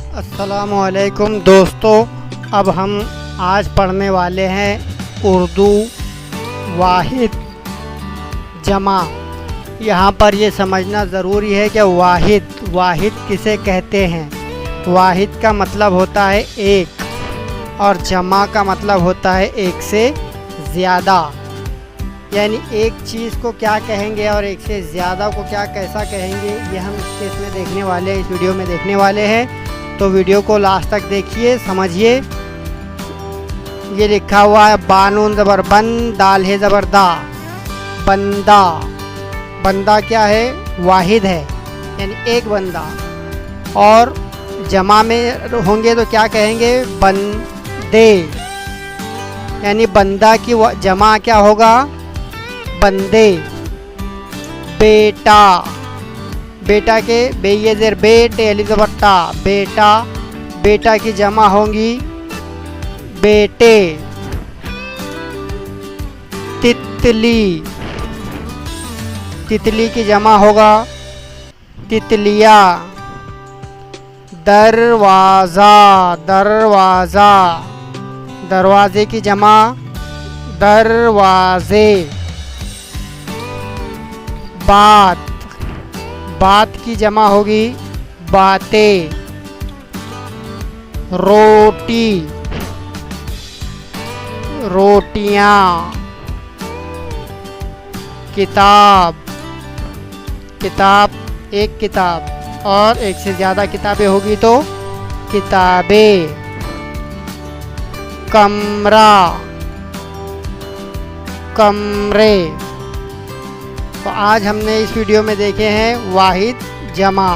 अस्सलामुअलैकुम दोस्तों, अब हम आज पढ़ने वाले हैं उर्दू वाहिद जमा। यहाँ पर ये समझना ज़रूरी है कि वाहिद किसे कहते हैं। वाहिद का मतलब होता है एक और जमा का मतलब होता है एक से ज़्यादा। यानी एक चीज़ को क्या कहेंगे और एक से ज़्यादा को क्या कैसा कहेंगे, ये हम इसमें देखने वाले हैं, इस वीडियो में देखने वाले हैं। तो वीडियो को लास्ट तक देखिए, समझिए। ये लिखा हुआ है बानून ज़बर बन, दाल है ज़बर दा, बंदा। बंदा क्या है? वाहिद है, यानी एक बंदा। और जमा में होंगे तो क्या कहेंगे? बंदे। यानी बंदा की जमा क्या होगा? बंदे। बेटा, बेटा के बे ज़ेर बे टेली ज़बर टा, बेटा। बेटा की जमा होंगी बेटे। तितली, तितली की जमा होगा तितलिया। दरवाज़ा, दरवाज़ा। दरवाज़े की जमा दरवाज़े। बात, बात की जमा होगी बातें। रोटी, रोटियां। किताब, किताब एक किताब और एक से ज़्यादा किताबें होगी तो किताबें। कमरा, कमरे। तो आज हमने इस वीडियो में देखे हैं वाहिद जमा।